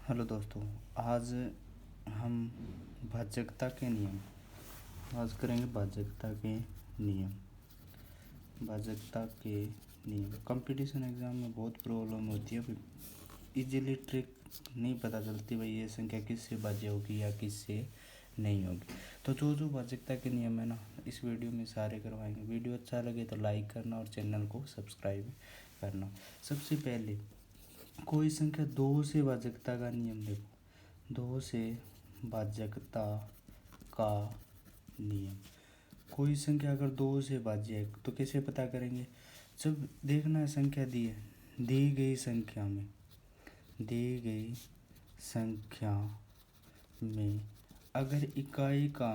Hello दोस्तों। आज हम भाज्यता के नियम आज करेंगे। भाज्यता के नियम कंपटीशन एग्ज़ाम में बहुत प्रॉब्लम होती है। इजीली ट्रिक नहीं पता चलती भाई ये संख्या किससे भाज्य होगी या किससे नहीं होगी। तो जो भाज्यता के नियम है ना, इस वीडियो में सारे करवाएंगे। वीडियो अच्छा लगे तो लाइक करना और चैनल को सब्सक्राइब करना। सबसे पहले कोई संख्या दो से भाज्यता का नियम देखो। दो से भाज्यता का नियम। कोई संख्या अगर दो से भाज्य है तो कैसे पता करेंगे। जब देखना है संख्या दी गई संख्या में अगर इकाई का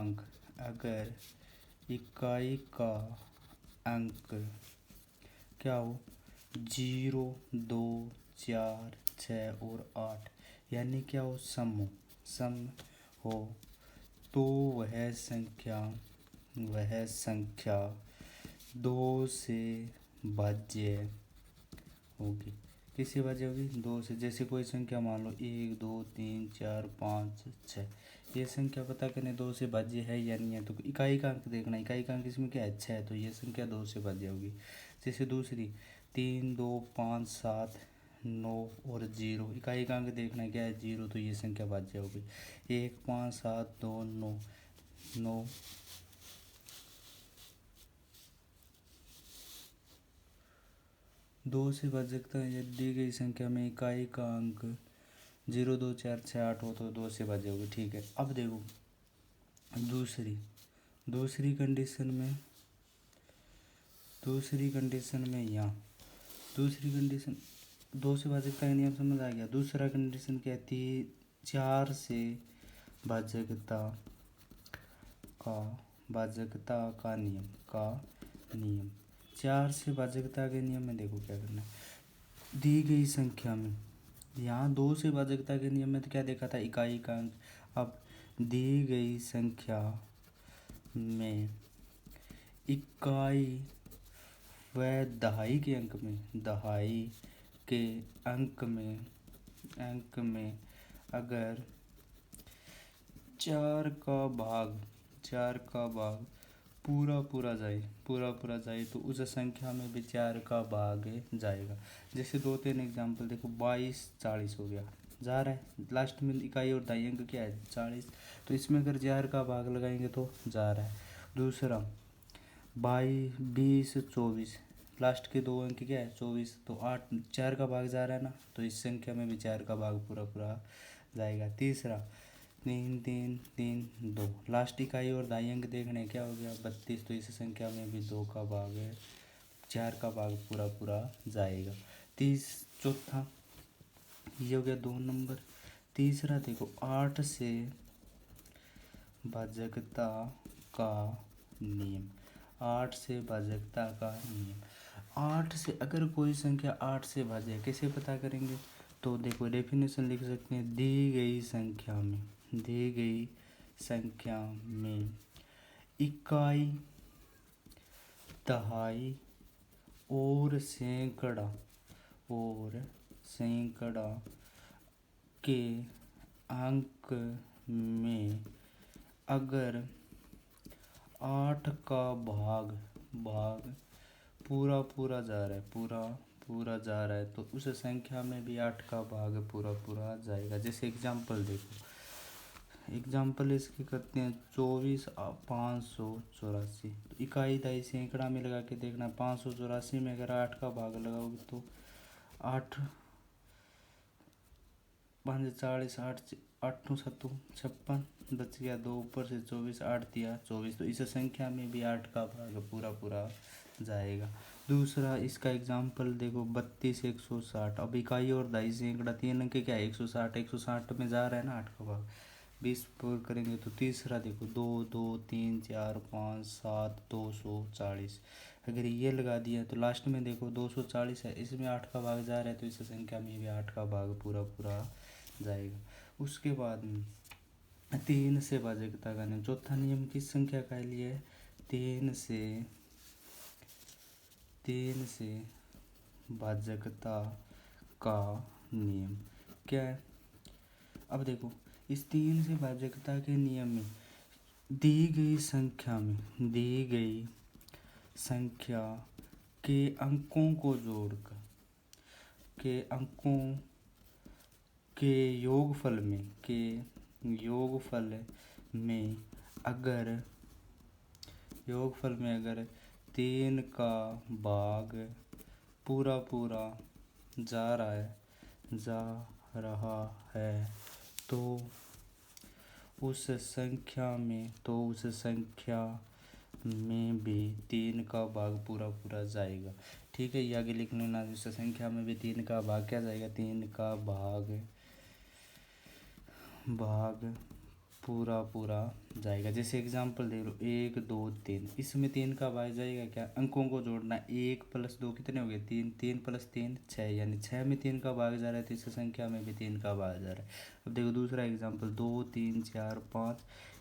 अंक क्या हो, 0, 2, 4, 6 और 8, यानी क्या हो, सम हो, तो वह संख्या दो से भाज्य होगी। किससे भाज्य होगी? दो से। जैसे कोई संख्या मान लो 1, 2, 3, 4, 5, 6, ये संख्या पता करने दो से भाज्य है या नहीं है। तो इकाई का अंक देखना। इकाई का अंक इसमें क्या है? 6 है, तो ये संख्या दो से भाज्य होगी। जैसे दूसरी 3, 2, 5, 7, 9 और 0, इकाई का अंक देखना है, क्या है? 0, तो ये संख्या भाज्य होगी। 1, 5, 7, 2, 9, 9 दो से भाज्यता यदि दी गई संख्या में इकाई का अंक 0, 2, 4, 6, 8 हो तो दो से भाज्य होगी। ठीक है। अब देखो दूसरी कंडीशन में यहाँ दूसरी कंडीशन दो से भाज्यता का नियम समझ आ गया। दूसरा कंडीशन कहती है 4 से भाज्यता का नियम 4 से भाज्यता के नियम में देखो क्या करना है। दी गई संख्या में, यहाँ दो से भाज्यता के नियम में तो क्या देखा था? इकाई का अंक। अब दी गई संख्या में इकाई व दहाई के अंक में अगर चार का भाग पूरा जाए तो उस संख्या में भी 4 का भाग जाएगा। जैसे 2-3 एग्जाम्पल देखो। 22, 40 हो गया, जा रहा है। लास्ट में इकाई और दाई अंक क्या है? 40, तो इसमें अगर 4 का भाग लगाएंगे तो जा रहा है। दूसरा 22, 20, 24, लास्ट के दो अंक क्या है? 24, तो 8, 4 का भाग जा रहा है ना, तो इस संख्या में भी 4 का भाग पूरा जाएगा। तीसरा 3, 3, 3, 2, लास्ट इकाई और दाई अंक देखने, क्या हो गया? 32, तो इस संख्या में भी 2 का भाग है, 4 का भाग पूरा जाएगा। चौथा ये हो गया 2 नंबर। तीसरा देखो 8 से भाज्यता का नियम। 8 से भाज्यता का नियम। 8 से अगर कोई संख्या 8 से भाज्य है, कैसे पता करेंगे? तो देखो डेफिनेशन लिख सकते हैं। दी गई संख्या में इकाई, दहाई और सैकड़ा के अंक में अगर 8 का भाग पूरा जा रहा है तो उस संख्या में भी 8 का भाग पूरा जाएगा। जैसे एग्जाम्पल इसके करते हैं। 24, 584, इकाई दाई सैकड़ा में लगा के देखना। 584 में अगर 8 का भाग लगाओगे तो 8, 5, 40, 8, 8, 7, 56, बच गया 2 ऊपर से 24, 8 दिया 24, तो इस संख्या में भी 8 का भाग पूरा जाएगा। दूसरा इसका एग्जाम्पल देखो 32, 160, अब इकाई और दाई सैकड़ा तीन अंक क्या है? 160 में जा रहा है ना 8 का भाग। 20 पूर्ण करेंगे तो तीसरा देखो 2, 2, 3, 4, 5, 7, 240, अगर ये लगा दिया तो लास्ट में देखो 240 है, इसमें 8 का भाग जा रहा है तो इस संख्या में भी 8 का भाग पूरा जाएगा। उसके बाद में 3 से भाज्यता का नियम। चौथा नियम किस संख्या का लिए है? 3 से भाज्यता का नियम क्या है? अब देखो इस 3 से भाजकता के नियम में दी गई संख्या के अंकों को जोड़कर के अंकों के योगफल में अगर 3 का भाग पूरा पूरा जा रहा है तो उस संख्या में भी 3 का भाग पूरा पूरा जाएगा। ठीक है, ये आगे लिख लेना, उस संख्या में भी 3 का भाग क्या जाएगा, 3 का भाग पूरा पूरा जाएगा। जैसे एग्जांपल दे लो 1 2 3, इसमें 3 का भाग जाएगा क्या, अंकों को जोड़ना, 1 + 2 कितने हो गए 3, 3 + 3 6, यानी 6 में 3 का भाग जा रहा है तो इस संख्या में भी 3 का भाग जा रहा है। अब देखो दूसरा एग्जांपल 2 3 4 5,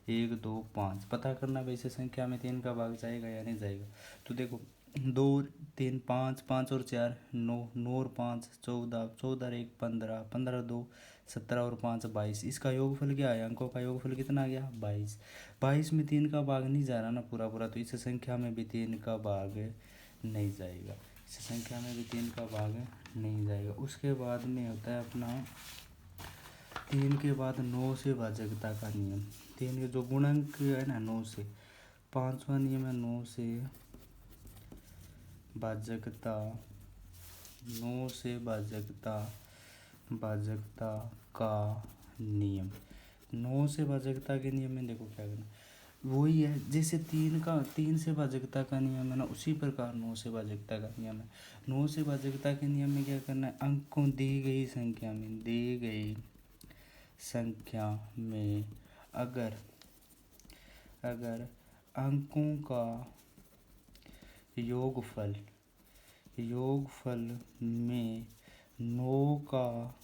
1 2 5, पता करना भाई इस संख्या में 3 का भाग जाएगा या नहीं जाएगा। तो देखो 2 3 5, 5 और 4 9, 9 और 5 14, 14 और 1 15, 15 और 2 17 और 5 22, इसका योगफल क्या है, अंकों का योगफल कितना आ गया 22। 22 में 3 का भाग नहीं जा रहा ना पूरा पूरा, तो इस संख्या में भी 3 का भाग नहीं जाएगा, इस संख्या में भी 3 का भाग नहीं जाएगा। उसके बाद में होता है अपना 3 के बाद 9 से भाजकता का नियम। 3 के जो गुणक है ना 9 से, 5वां नियम है 9 से भाजकता का नियम। 9 से भाजकता के नियम में देखो क्या करना, वही है जैसे 3 से भाजकता का नियम है ना, उसी प्रकार 9 से भाजकता का नियम है। 9 से भाजकता के नियम में क्या करना है, अंकों दी गई संख्या में अगर अंकों का योगफल में 9 का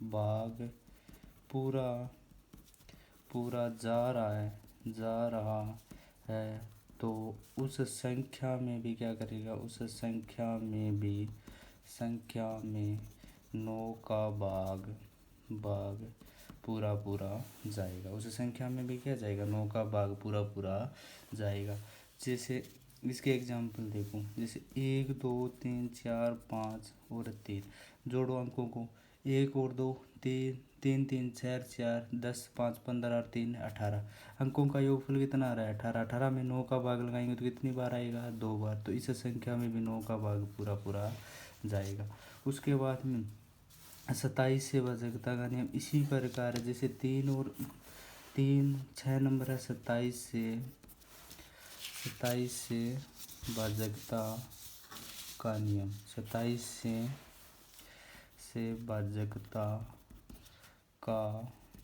भाग पूरा जा रहा है तो उस संख्या में भी क्या करेगा, उस संख्या में 9 का भाग पूरा पूरा जाएगा, उस संख्या में भी क्या जाएगा 9 का भाग पूरा पूरा जाएगा। जैसे इसके एग्जाम्पल देखो, जैसे 1 2 3 4 5 और 3, जोड़ो अंकों को, 1 और 2 3, 3 3 4 4 10 5 15 और 3 18, अंकों का योगफल कितना आ रहा है 18। 18 में 9 का भाग लगाएंगे तो कितनी बार आएगा 2 बार, तो इस संख्या में भी 9 का भाग पूरा पूरा जाएगा। उसके बाद में 27 से भाजकता का नियम इसी प्रकार है, जैसे 3 और 3 6 नंबर है 27 से भाजकता का नियम। 27 से भाजकता का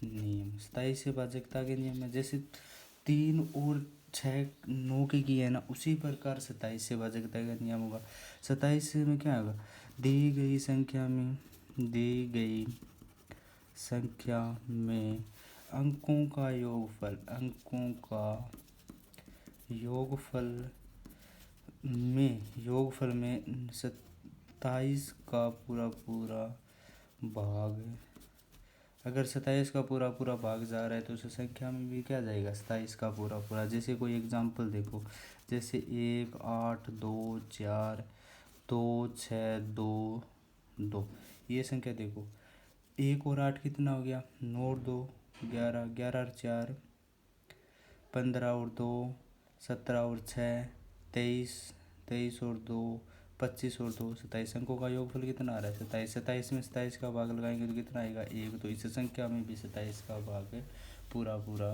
नियम, 27 से भाजकता के नियम में जैसे 3 और 6 9 के किए है ना, उसी प्रकार 27 से भाजकता का नियम होगा। 27 से में क्या होगा, दी गई संख्या में अंकों का योगफल में 27 का पूरा पूरा भाग, अगर 27 का पूरा पूरा भाग जा रहा है तो उस संख्या में भी क्या जाएगा 27 का पूरा पूरा। जैसे कोई एग्जांपल देखो, जैसे 1 8 2 4 2 6 2 2, ये संख्या देखो 1 और 8 कितना हो गया 9 और 2 11, 11 और 4 15 और 2 17 और 6 23, 23 और 2 25 और 2 27, अंकों का योगफल कितना आ रहा है 27। 27 में 27 का भाग लगाएंगे तो कितना आएगा 1, तो इस संख्या में भी 27 का भाग पूरा पूरा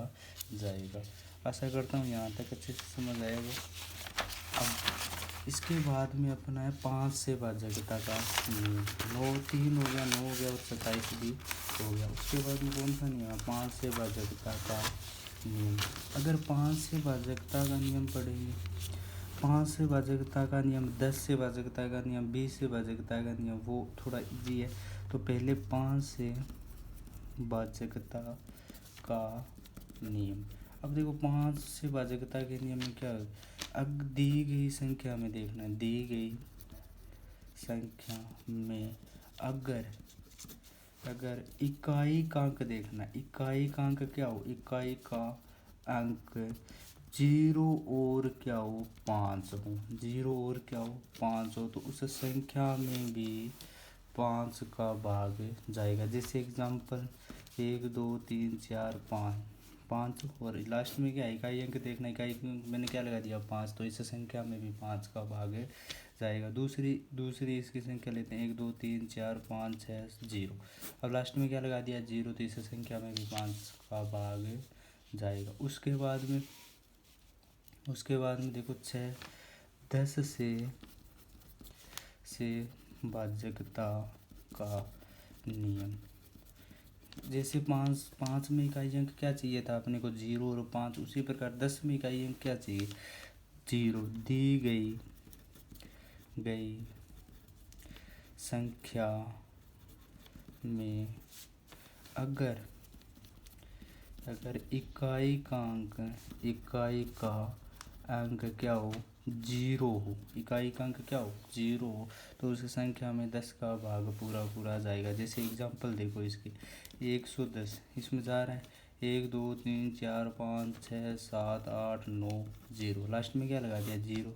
जाएगा। आशा करता हूँ यहाँ तक अच्छे से समझ आएगा। अब इसके बाद में अपना है 5 से भाजकता का नियम। 9 3 हो गया, 9 हो गया और 27 भी हो गया। उसके बाद में कौन सा नियम 5 से भाजकता का नियम। अगर 5 से भाजकता का नियम पढ़ेंगे, 5 से भाजकता का नियम, 10 से भाजकता का नियम, 20 से भाजकता का नियम, वो थोड़ा इजी है। तो पहले 5 से भाजकता का नियम। अब देखो 5 से भाजकता के नियम में क्या है, अब दी गई संख्या में देखना, दी गई संख्या में अगर इकाई का अंक देखना, इकाई का अंक क्या हो, इकाई का अंक 0 और क्या हो 5 हो, 0 और क्या हो 5 हो, तो उस संख्या में भी 5 का भाग जाएगा। जैसे एग्जांपल 1 2 3 4 5, 5 और लास्ट में क्या इकाई अंक देखना, इकाई अंक मैंने क्या लगा दिया 5, तो इस संख्या में भी 5 का भाग जाएगा। दूसरी दूसरी इसकी संख्या लेते हैं 1 2 3 4 5 6 0, अब लास्ट में क्या लगा दिया 0, तो इस संख्या में भी 5 का भाग जाएगा। उसके बाद में देखो 6 10 से भाज्यता का नियम। जैसे पाँच में इकाई अंक क्या चाहिए था अपने को 0 और 5, उसी प्रकार 10 में इकाई अंक क्या चाहिए 0। दी गई संख्या में अगर इकाई का अंक क्या हो 0 हो, इकाई का अंक क्या हो 0 हो, तो उस संख्या में 10 का भाग पूरा जाएगा। जैसे एग्जांपल देखो इसकी 110, इसमें जा रहा है 1 2 3 4 5 6 7 8 9 0, लास्ट में क्या लगा दिया 0,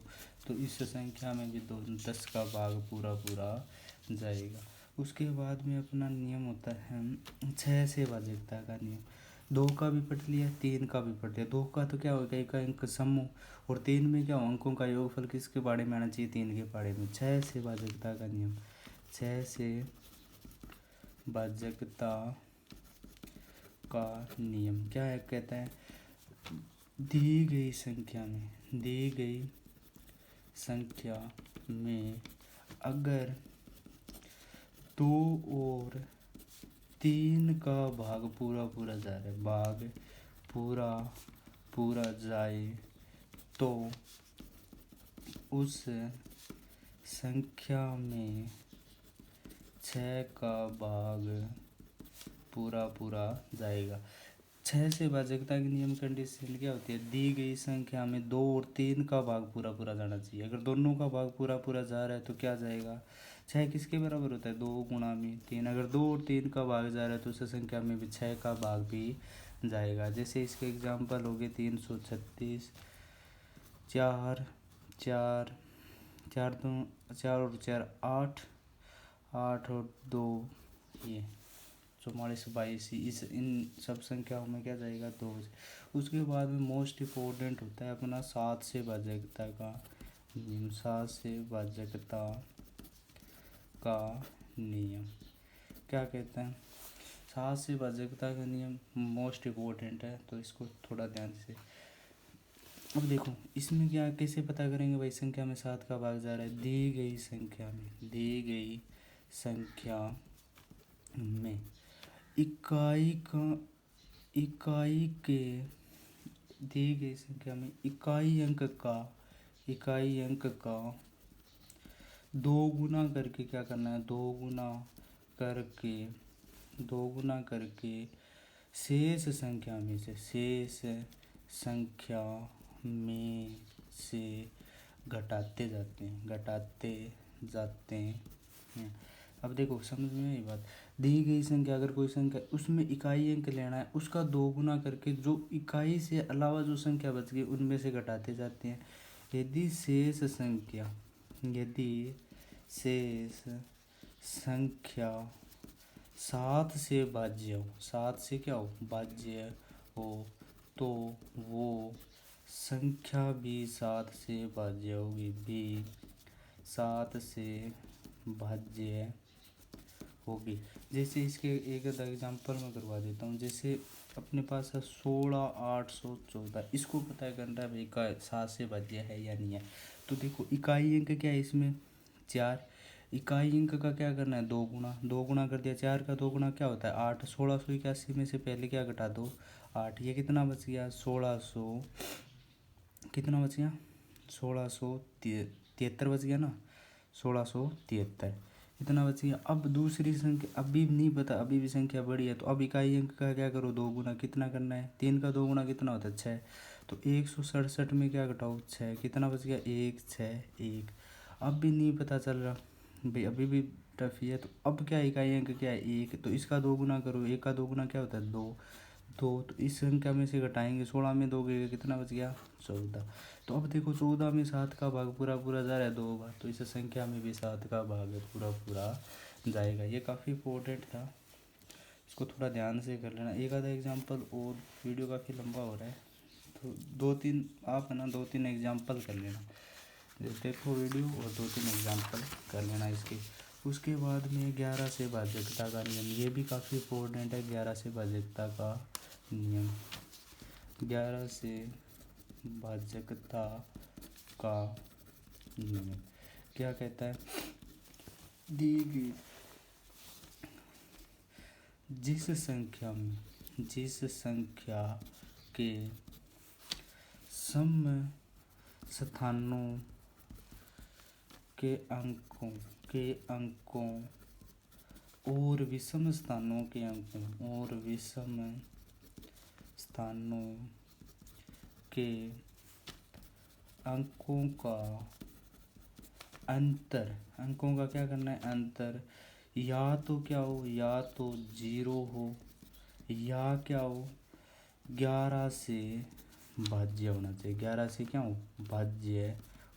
तो इस संख्या में भी 10 का भाग पूरा जाएगा। उसके बाद में अपना नियम होता है 6 से भाज्यता का नियम। 2 का भी पढ़ लिया, 3 का भी पढ़ लिया। 2 का तो क्या होगा एक अंक समूह, और 3 में क्या हो अंकों का योगफल किसके बारे में आना चाहिए 3 के बारे में। 6 से भाज्यता का नियम, 6 से भाज्यता का नियम क्या है, कहता है दी गई संख्या में अगर 2 और 3 का भाग पूरा जा रहा है, भाग पूरा जाए, तो उस संख्या में 6 का भाग पूरा जाएगा। 6 से भाज्यता की नियम कंडीशन क्या होती है, दी गई संख्या में 2 और 3 का भाग पूरा जाना चाहिए। अगर दोनों का भाग पूरा जा रहा है तो क्या जाएगा, 6 किसके बराबर होता है 2 गुणा में 3, अगर 2 और 3 का भाग जा रहा है तो उस संख्या में भी 6 का भाग भी जाएगा। जैसे इसके एग्जांपल हो गए 336, 4 4 4 2 4 और 4 8 8 और 2 ये 44 22, इस इन सब संख्याओं में क्या जाएगा 2। उसके बाद में मोस्ट इम्पोर्टेंट होता है अपना 7 से भाज्यता का नियम। 7 से भाज्यता का नियम क्या कहता है, 7 से भाज्यता का नियम मोस्ट इम्पोर्टेंट है, तो इसको थोड़ा ध्यान से। अब देखो इसमें क्या कैसे पता करेंगे भाई संख्या में 7 का भाग जा रहा है, दी गई संख्या में इकाई के दी गई संख्या में इकाई अंक का 2 गुना करके क्या करना है, 2 गुना करके शेष संख्या में से घटाते जाते हैं। अब देखो समझ में आई बात, दी गई संख्या अगर कोई संख्या उसमें इकाई अंक लेना है, उसका 2 गुना करके जो इकाई से अलावा जो संख्या बच गई उनमें से घटाते जाते हैं। यदि शेष संख्या 7 से भाज्य हो, 7 से क्या हो भाज्य हो, तो वो संख्या भी 7 से भाज्य होगी, 7 से भाज्य होगी। जैसे इसके एक एग्जांपल मैं करवा देता हूँ। जैसे अपने पास है 16,814, इसको पता करना है भाई का 7 से भाज्य है या नहीं है। तो देखो इकाई अंक क्या है इसमें 4, इकाई अंक का क्या करना है 2 गुना कर दिया, 4 का 2 गुना क्या होता है 8, 1681 में से पहले क्या घटा दो 8, ये कितना बच गया 1600, कितना बच गया 1673 बच गया ना, 1673 इतना बच गया। अब दूसरी संख्या अभी नहीं पता, अभी भी संख्या बड़ी है, तो अब इकाई अंक का क्या करो 2 गुना, कितना करना है 3 का 2 गुना कितना होता है 6, तो 167 में क्या घटाओ 6, कितना बच गया 1 6 1। अब भी नहीं पता चल रहा भाई, अभी भी टफ ही है। तो अब क्या इकाई अंक क्या है, एक, तो इसका 2 गुना करो, एक का 2 गुना क्या होता है, 2। तो इस संख्या में से घटाएंगे, 16 में 2 गए कितना बच गया, 14। तो अब देखो 14 में 7 का भाग पूरा पूरा जा रहा है 2 बार, तो इस संख्या में भी 7 का भाग पूरा पूरा जाएगा। ये काफ़ी इम्पोर्टेंट था, इसको थोड़ा ध्यान से कर लेना। एक आधा एग्जाम्पल और, वीडियो काफ़ी लंबा हो रहा है, तो 2-3 आप है ना 2-3 एग्जाम्पल कर लेना, देखो वीडियो और 2-3 एग्जाम्पल कर लेना इसके। उसके बाद में 11 से भाज्यता का नियम, ये भी काफ़ी इम्पोर्टेंट है। 11 से भाज्यता का नियम, 11 से भाज्यता का नियम क्या कहता है, दी गई जिस संख्या के सम स्थानों के अंकों और विषम स्थानों के अंकों का अंतर, अंकों का क्या करना है, अंतर, या तो क्या हो, या तो 0 हो, या क्या हो, 11 से भाज्य होना चाहिए, 11 से क्या हो, भाज्य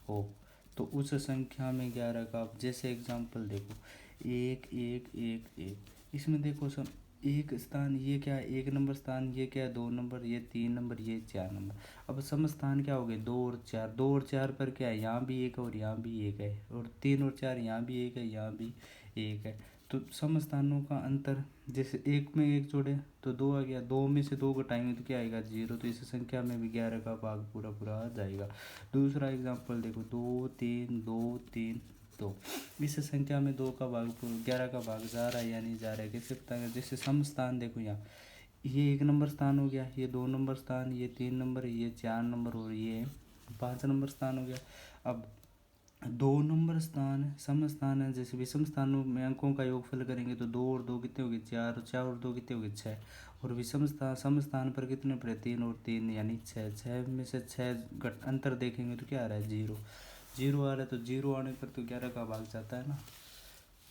हो। तो उस संख्या में 11 का, जैसे एग्जाम्पल देखो, 1 1 1 1, इसमें देखो सब एक स्थान, ये क्या है, 1 नंबर स्थान, ये क्या है, 2 नंबर, ये 3 नंबर, ये 4 नंबर। अब सम स्थान क्या हो गए, 2 और 4, 2 और 4 पर क्या है, यहाँ भी 1 है और यहाँ भी 1 है, और 3 और 4 यहाँ भी 1 है, यहाँ भी 1 है। तो सम स्थानों का अंतर, जैसे 1 में 1 जोड़े तो 2 आ गया, 2 में से 2 घटाएंगे तो क्या आएगा, 0। तो इस संख्या में भी 11 का भाग पूरा पूरा आ जाएगा। दूसरा एग्जाम्पल देखो, 2 3 2 3 2, इस संख्या में 2 का भाग 11 का भाग जा रहा है या नहीं जा रहा है, कैसे पता है, जैसे सम स्थान देखो, यहाँ ये 1 नंबर स्थान हो गया, ये 2 नंबर स्थान, ये 3 नंबर, ये 4 नंबर और ये 5 नंबर स्थान हो गया। अब 2 नंबर स्थान सम स्थान है, जैसे विषम स्थानों में अंकों का योगफल करेंगे तो 2 और 2 कितने हो गए, 4, 4 और 2 कितने हो गए, 6, और विषम स्थान सम स्थान पर कितने पड़े, 3 और 3 यानी 6, 6 में से 6 अंतर देखेंगे तो क्या आ रहा है, 0, 0 आ रहा है। तो 0 आने पर तो 11 का भाग जाता है ना।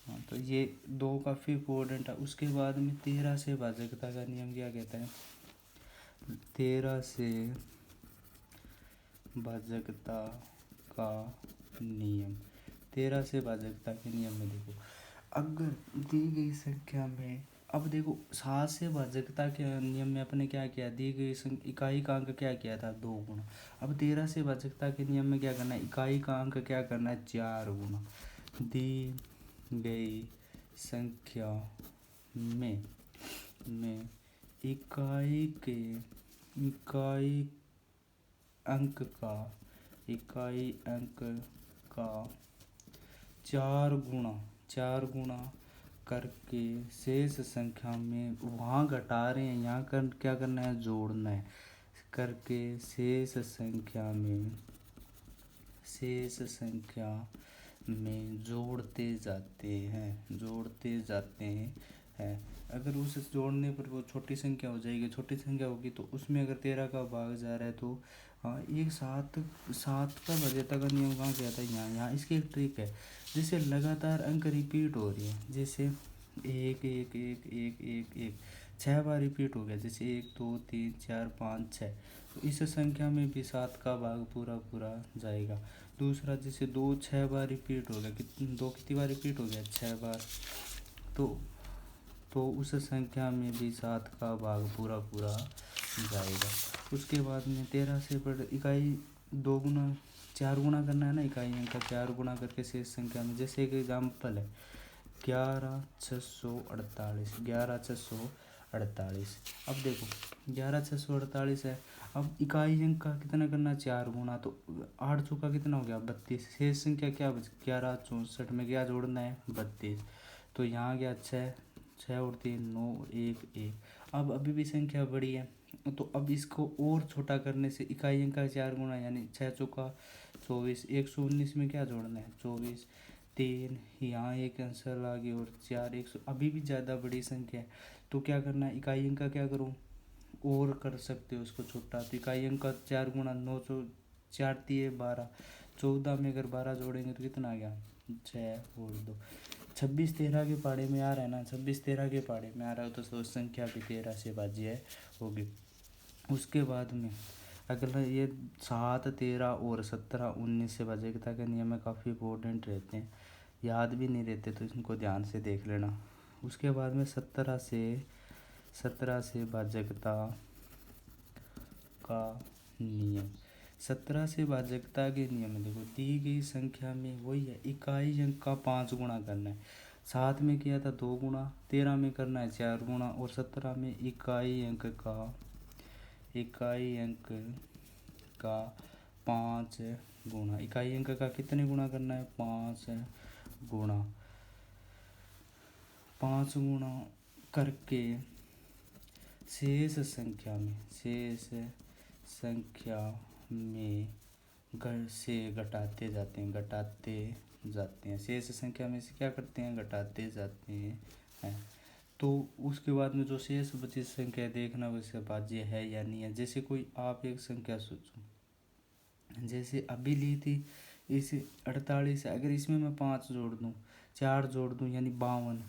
हाँ, तो ये 2 काफ़ी इम्पोर्टेंट है। उसके बाद में 13 से भाज्यता का नियम क्या कहता है, 13 से भाज्यता का नियम, 13 से भाज्यता के नियम में देखो, अगर दी गई संख्या में, अब देखो 7 से भाज्यता के नियम में अपने क्या किया, दी गई इकाई का अंक क्या किया था, 2 गुना। अब 13 से भाज्यता के नियम में क्या करना है, इकाई का अंक क्या करना है, 4 गुना। दी गई संख्या में इकाई अंक का 4 गुना करके शेष संख्या में, वहाँ घटा रहे हैं, यहाँ क्या करना है, जोड़ना है, करके शेष संख्या में जोड़ते जाते हैं। अगर उस जोड़ने पर वो छोटी संख्या हो जाएगी, छोटी संख्या होगी तो उसमें अगर 13 का भाग जा रहा है तो एक 7 का भाज्यता का नियम कहाँ गया था, यहाँ इसकी एक ट्रिक है, जैसे लगातार अंक रिपीट हो रही है, जैसे 1 1 1 1 1 1 6 बार रिपीट हो गया, जैसे 1 2 3 4 5 6, तो इस संख्या में भी 7 का भाग पूरा पूरा जाएगा। दूसरा जैसे 2 6 बार रिपीट हो गया, कितनी बार रिपीट हो गया, 6 बार, तो उस संख्या में भी 7 का भाग पूरा पूरा जाएगा। उसके बाद में 13 से इकाई 2 गुना 4 गुना करना है ना, इकाई का 4 गुना करके शेष संख्या में, जैसे एक एग्जाम्पल है 11,648। अब देखो 11,648 है, अब इकाई अंक का कितना करना, 4 गुना, तो 8 चौका कितना हो गया, 32, शेष संख्या क्या बच, 1164 में क्या जोड़ना है, 32, तो यहाँ गया 6 6 और 3 9 और 1 1। अब अभी भी संख्या बड़ी है, तो अब इसको और छोटा करने से इकाई अंक का 4 गुना यानी 6 चौका 24, 119 में क्या जोड़ना है, 24, 3, यहाँ एक आंसर आ गया, और 4 100, अभी भी ज़्यादा बड़ी संख्या है, तो क्या करना है, इकाई अंक का क्या करूँ, और कर सकते हो उसको छोटा, तो इकाई अंक का 4 गुना 9 4 3 12, 14 में अगर 12 जोड़ेंगे तो कितना आ गया, 6 और 2, छब्बीस तेरह के पहाड़े में आ रहा है ना, 26 13 के पहाड़े में आ रहा है तो उस संख्या भी 13 से भाज्य है होगी। उसके बाद में अगला ये 7 13 और 17 19 से भाज्यता के नियम में काफ़ी इंपॉर्टेंट रहते हैं, याद भी नहीं रहते तो इनको ध्यान से देख लेना। उसके बाद में 17 से भाज्यता का नियम, 17 से भाज्यता के नियम में देखो दी गई संख्या में वही है, इकाई अंक का 5 गुणा करना है। 7 में किया था 2 गुणा, 13 में करना है 4 गुणा और 17 में इकाई अंक का 5 गुणा। इकाई अंक का कितने गुणा करना है? 5 गुणा। 5 गुणा करके शेष संख्या में घर से घटाते जाते हैं शेष संख्या में से क्या करते हैं? घटाते जाते हैं। तो उसके बाद में जो शेष बची संख्या देखना वैसे भाज्य है या नहीं है। जैसे कोई आप एक संख्या सोचो, जैसे अभी ली थी इस 48, अगर इसमें मैं 5 जोड़ दूँ 4 जोड़ दूँ यानी 52,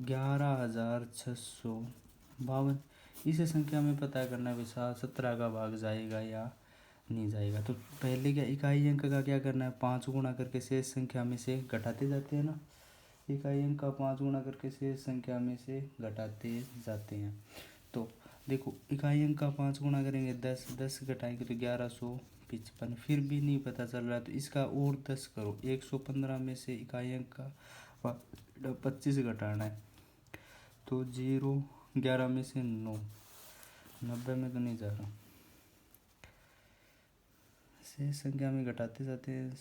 11,652। इस संख्या में पता करना है वैसा 17 का भाग जाएगा या नहीं जाएगा। तो पहले क्या इकाई अंक का क्या करना है? 5 गुणा करके शेष संख्या में से घटाते जाते हैं ना, इकाई अंक का 5 गुणा करके शेष संख्या में से घटाते जाते हैं। तो देखो इकाई अंक का 5 गुणा करेंगे 10 घटाएंगे तो 1155, फिर भी नहीं पता चल रहा तो इसका और 10 करो, 115 में से इकाई अंक का 25 घटाना है तो 0, 11 में से 9, 90 में तो नहीं जा रहा, शेष संख्या में घटाते जाते हैं।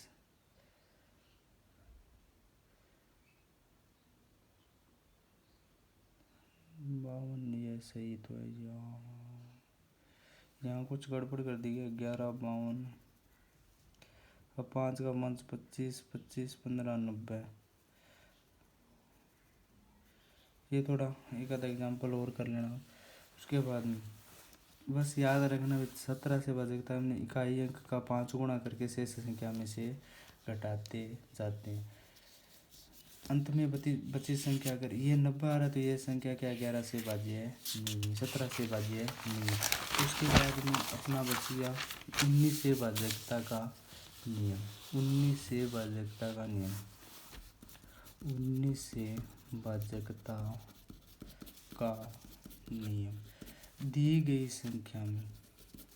52 ये सही तो है, यहाँ कुछ गड़बड़ कर दी है। 11 52 अब 5 का 5 25 25 15 90। ये थोड़ा एक आधा एग्जाम्पल और कर लेना। उसके बाद में बस याद रखना 17 से भाज्यता हमने इकाई अंक का 5 गुणा करके शेष संख्या में से घटाते जाते हैं। अंत में बची संख्या अगर ये 90 आ रहा है तो ये संख्या क्या 11 से भाज्य है नहीं, 17 से भाज्य है नहीं। उसके बाद में अपना बच गया 19 से भाज्यता का नियम। 19 से भाज्यता का नियम, 19 से भाज्यता का नियम। दी गई संख्या में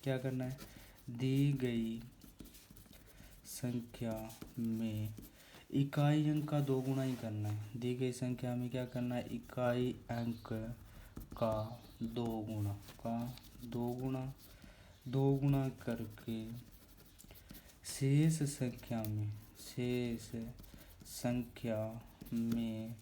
क्या करना है? दी गई संख्या में इकाई अंक का 2 गुणा ही करना है। दी गई संख्या में क्या करना है? इकाई अंक का 2 गुणा करके शेष संख्या में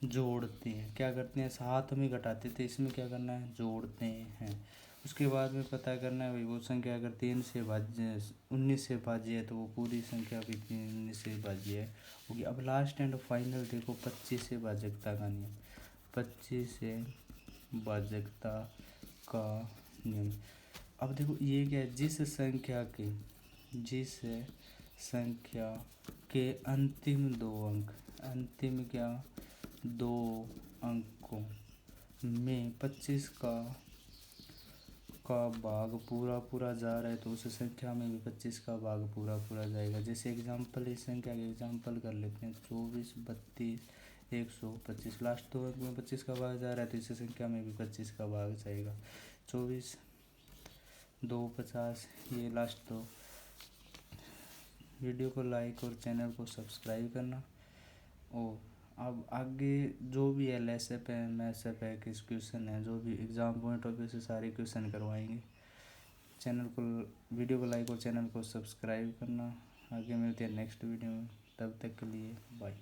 जोड़ते हैं। क्या करते हैं? 7 में घटाते थे, इसमें क्या करना है? जोड़ते हैं। उसके बाद में पता करना है भाई वो संख्या अगर 19 से भाज्य है तो वो पूरी संख्या भी 19 से भाज्य है होगी। अब लास्ट एंड फाइनल देखो 25 से भाज्यता का नियम। 25 से भाज्यता का नियम। अब देखो ये क्या है? जिस संख्या के अंतिम 2 अंकों में 25 का भाग पूरा जा रहा है तो उस संख्या में भी 25 का भाग पूरा जाएगा। जैसे एग्जांपल इस संख्या के एग्जांपल कर लेते हैं 24 32 125, लास्ट 2 अंक में 25 का भाग जा रहा है तो इस संख्या में भी 25 का भाग जाएगा। 24 2 50 ये लास्ट 2। वीडियो को लाइक और चैनल को सब्सक्राइब करना। और अब आगे जो भी LSF है MSF है किस क्वेश्चन है जो भी एग्ज़ाम पॉइंट ऑफ व्यू से सारे क्वेश्चन करवाएंगे। वीडियो को लाइक और चैनल को सब्सक्राइब करना। आगे मिलते हैं नेक्स्ट वीडियो में, तब तक के लिए बाय।